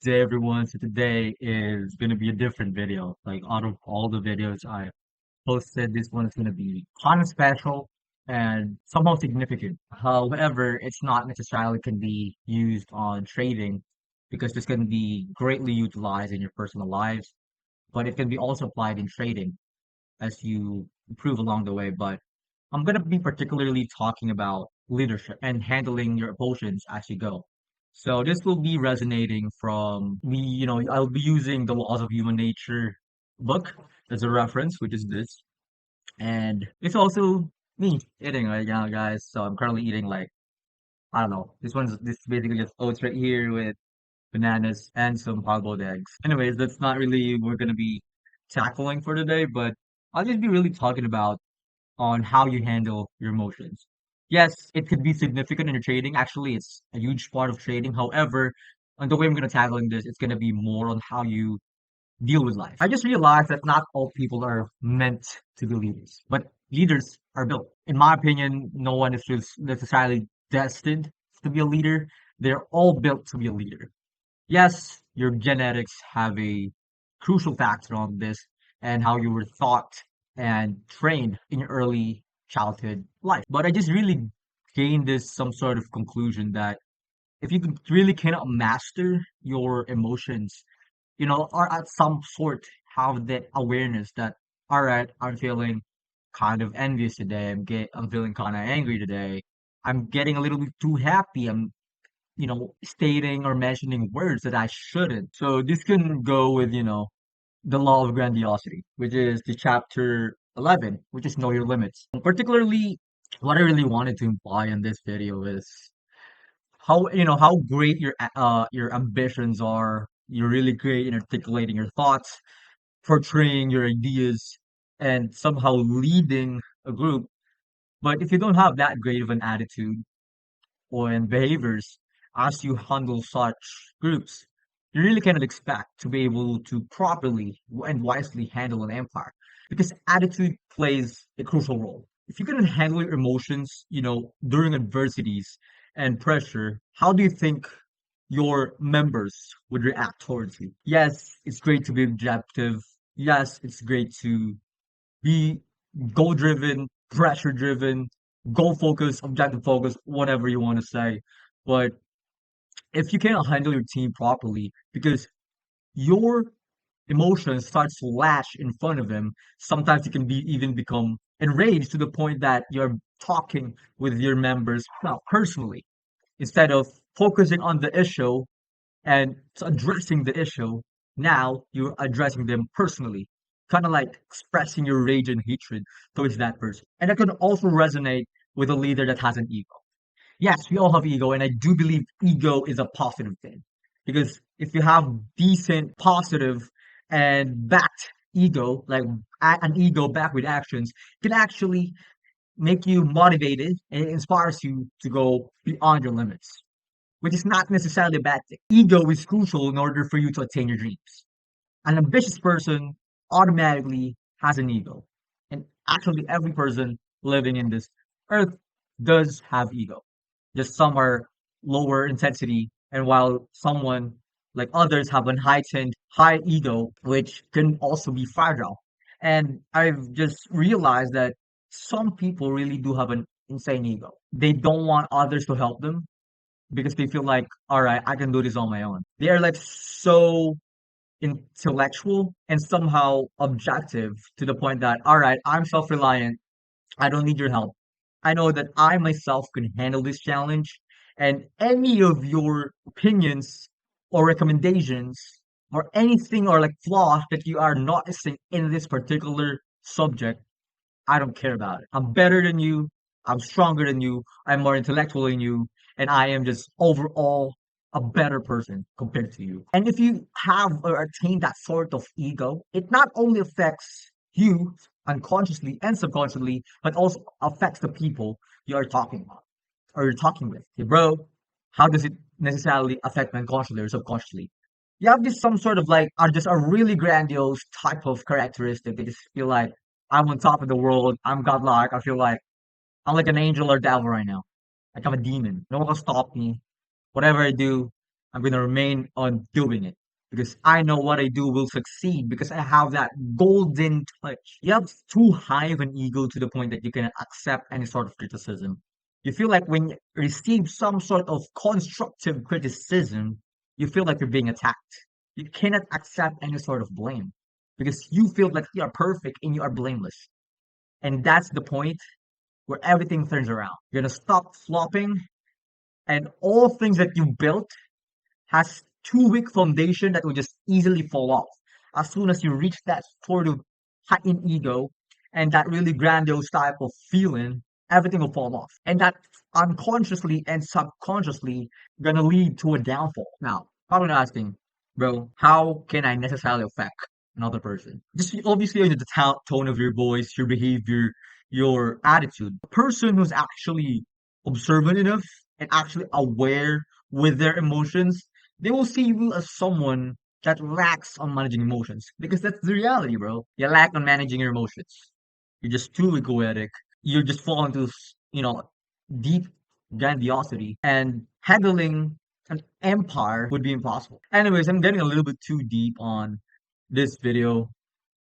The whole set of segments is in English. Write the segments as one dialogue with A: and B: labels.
A: day, everyone. So today is going to be a different video. Like out of all the videos I posted, this one is going to be kind of special and somehow significant. However, it's not necessarily can be used on trading because this can be greatly utilized in your personal lives, but it can be also applied in trading as you improve along the way. But I'm going to be particularly talking about leadership and handling your emotions as you go. So this will be resonating from me, I'll be using the Laws of Human Nature book as a reference, which is this. And it's also me eating right now, guys. So I'm currently eating like, I don't know, this is basically just oats right here with bananas and some hard-boiled eggs. Anyways, that's not really we're gonna be tackling for today, but I'll just be really talking about on how you handle your emotions. Yes, it could be significant in your trading. Actually, it's a huge part of trading. However, on the way I'm going to tackling this, it's going to be more on how you deal with life. I just realized that not all people are meant to be leaders, but leaders are built. In my opinion, no one is just necessarily destined to be a leader. They're all built to be a leader. Yes, your genetics have a crucial factor on this and how you were taught and trained in your early childhood life. But I just really gained this some sort of conclusion that if you really cannot master your emotions, or at some sort have that awareness that, all right, I'm feeling kind of envious today. I'm feeling kind of angry today. I'm getting a little bit too happy. I'm stating or mentioning words that I shouldn't. So this can go with, the law of grandiosity, which is the chapter 11, which is know your limits. Particularly, what I really wanted to imply in this video is how great your ambitions are. You're really great in articulating your thoughts, portraying your ideas, and somehow leading a group. But if you don't have that great of an attitude, or in behaviors as you handle such groups, you really cannot expect to be able to properly and wisely handle an empire because attitude plays a crucial role. If you can handle your emotions, during adversities and pressure, how do you think your members would react towards you? Yes, it's great to be objective. Yes, it's great to be goal driven, pressure driven, goal focused, objective focused, whatever you want to say. But if you cannot handle your team properly because your emotions start to lash in front of him, sometimes you can be even become enraged to the point that you're talking with your members now personally instead of focusing on the issue and addressing the issue. Now you're addressing them personally, kind of like expressing your rage and hatred towards that person. And that can also resonate with a leader that has an ego. Yes, we all have ego, and I do believe ego is a positive thing. Because if you have decent, positive, and backed ego, like an ego backed with actions, can actually make you motivated and it inspires you to go beyond your limits, which is not necessarily a bad thing. Ego is crucial in order for you to attain your dreams. An ambitious person automatically has an ego. And actually, every person living in this earth does have ego. Just some are lower intensity, and while someone like others have an heightened high ego, which can also be fragile. And I've just realized that some people really do have an insane ego. They don't want others to help them because they feel like, all right, I can do this on my own. They are like so intellectual and somehow objective to the point that, all right, I'm self-reliant. I don't need your help. I know that I myself can handle this challenge, and any of your opinions or recommendations or anything or like flaw that you are noticing in this particular subject, I don't care about it. I'm better than you. I'm stronger than you. I'm more intellectual than you. And I am just overall a better person compared to you. And if you have or attain that sort of ego, it not only affects you unconsciously and subconsciously, but also affects the people you are talking about or you're talking with. Hey, bro, how does it necessarily affect me unconsciously or subconsciously? You have this some sort of like are just a really grandiose type of characteristic. They just feel like I'm on top of the world. I'm godlike. I feel like I'm like an angel or devil right now. Like I'm a demon. No one can stop me. Whatever I do, I'm gonna remain on doing it because I know what I do will succeed because I have that golden touch. You have too high of an ego to the point that you cannot accept any sort of criticism. You feel like when you receive some sort of constructive criticism, you feel like you're being attacked. You cannot accept any sort of blame because you feel like you are perfect and you are blameless. And that's the point where everything turns around. You're gonna stop flopping, and all things that you built has too weak foundation that will just easily fall off. As soon as you reach that sort of heightened ego and that really grandiose type of feeling, everything will fall off. And that unconsciously and subconsciously gonna lead to a downfall. Now, probably asking, bro, how can I necessarily affect another person? Just obviously the tone of your voice, your behavior, your attitude. A person who's actually observant enough and actually aware with their emotions, they will see you as someone that lacks on managing emotions because that's the reality, bro. You lack on managing your emotions. You're just too egoic. You just fall into, deep grandiosity and handling an empire would be impossible. Anyways, I'm getting a little bit too deep on this video,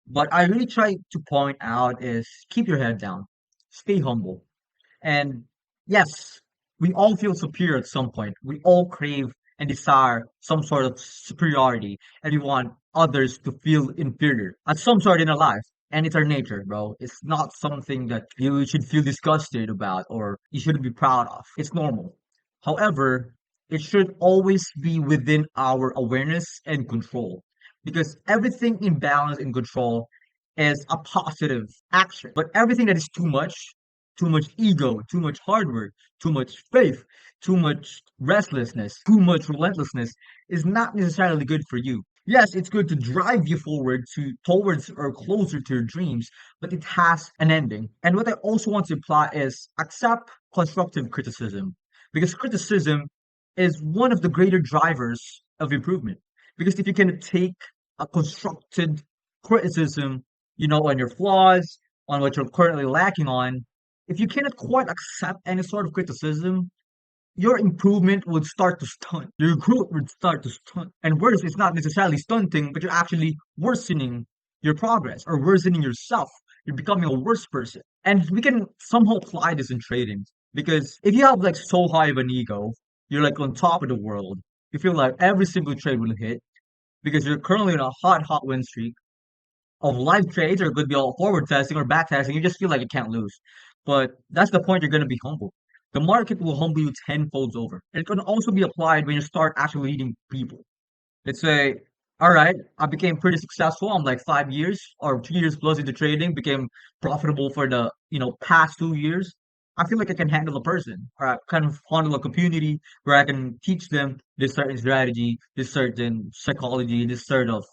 A: but I really try to point out is keep your head down, stay humble, and yes, we all feel superior at some point. We all crave and desire some sort of superiority, and we want others to feel inferior at some sort in our life. And it's our nature, bro. It's not something that you should feel disgusted about or you shouldn't be proud of. It's normal. However, it should always be within our awareness and control because everything in balance and control is a positive action. But everything that is too much ego, too much hard work, too much faith, too much restlessness, too much relentlessness is not necessarily good for you. Yes, it's good to drive you forward to towards or closer to your dreams, but it has an ending. And what I also want to apply is accept constructive criticism because criticism is one of the greater drivers of improvement. Because if you can take a constructed criticism, on your flaws, on what you're currently lacking on, if you cannot quite accept any sort of criticism, your improvement would start to stunt. Your growth would start to stunt. And worse, it's not necessarily stunting, but you're actually worsening your progress or worsening yourself. You're becoming a worse person. And we can somehow apply this in trading because if you have like so high of an ego, you're like on top of the world. You feel like every single trade will hit because you're currently in a hot win streak of live trades or it could be all forward testing or back testing. You just feel like you can't lose. But that's the point you're going to be humble. The market will humble you tenfold over. And it can also be applied when you start actually leading people. Let's say, all right, I became pretty successful. I'm like 5 years or 2 years plus into trading, became profitable for the, past 2 years. I feel like I can handle a person or I kind of handle a community where I can teach them this certain strategy, this certain psychology, this sort of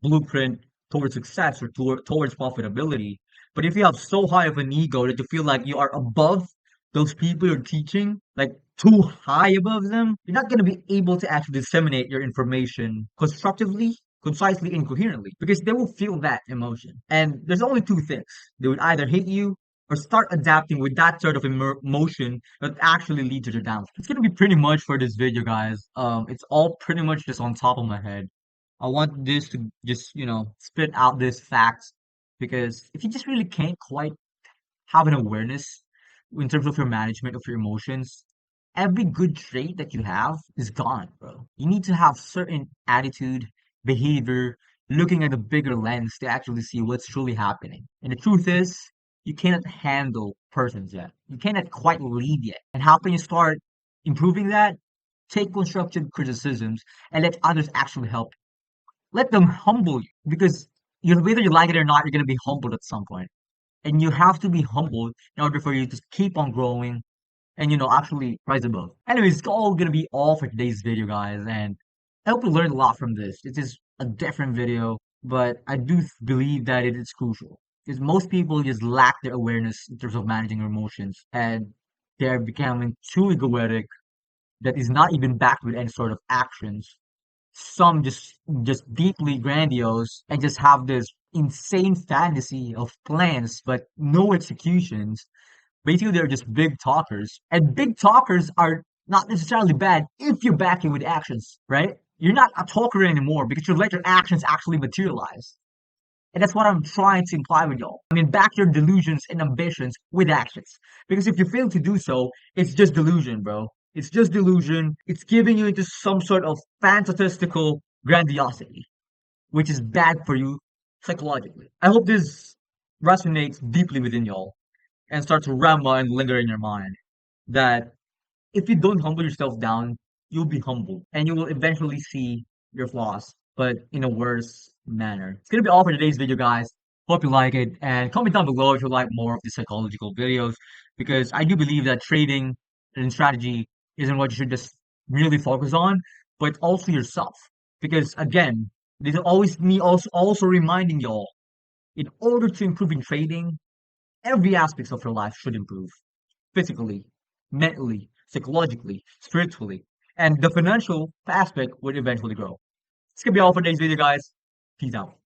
A: blueprint towards success or towards profitability. But if you have so high of an ego that you feel like you are above those people you're teaching, like too high above them, you're not going to be able to actually disseminate your information constructively, concisely, and coherently because they will feel that emotion. And there's only two things. They would either hate you or start adapting with that sort of emotion that actually lead to their downfall. It's going to be pretty much for this video, guys. It's all pretty much just on top of my head. I want this to just, spit out this facts because if you just really can't quite have an awareness in terms of your management of your emotions, every good trait that you have is gone, bro. You need to have certain attitude, behavior, looking at a bigger lens to actually see what's truly happening. And the truth is, you cannot handle persons yet. You cannot quite lead yet. And how can you start improving that? Take constructive criticisms and let others actually help. Let them humble you because whether you like it or not, you're going to be humbled at some point. And you have to be humbled in order for you to keep on growing and actually rise above. Anyways, it's all gonna be all for today's video, guys, and I hope you learned a lot from this. It is a different video, but I do believe that it is crucial because most people just lack their awareness in terms of managing their emotions, and they're becoming too egoic that is not even backed with any sort of actions. Some just deeply grandiose and just have this insane fantasy of plans but no executions. Basically, they're just big talkers, and big talkers are not necessarily bad if you back it with actions, right? You're not a talker anymore because you let your actions actually materialize. And that's what I'm trying to imply with y'all. I mean, back your delusions and ambitions with actions. Because if you fail to do so, it's just delusion, bro. It's just delusion. It's giving you into some sort of fantastical grandiosity, which is bad for you psychologically. I hope this resonates deeply within y'all and starts to ramble and linger in your mind that if you don't humble yourself down, you'll be humbled and you will eventually see your flaws, but in a worse manner. It's gonna be all for today's video, guys. Hope you like it and comment down below if you like more of the psychological videos because I do believe that trading and strategy isn't what you should just really focus on, but also yourself. Because again, this is always me also reminding y'all in order to improve in trading, every aspect of your life should improve physically, mentally, psychologically, spiritually, and the financial aspect would eventually grow. It's gonna be all for today's video, guys. Peace out.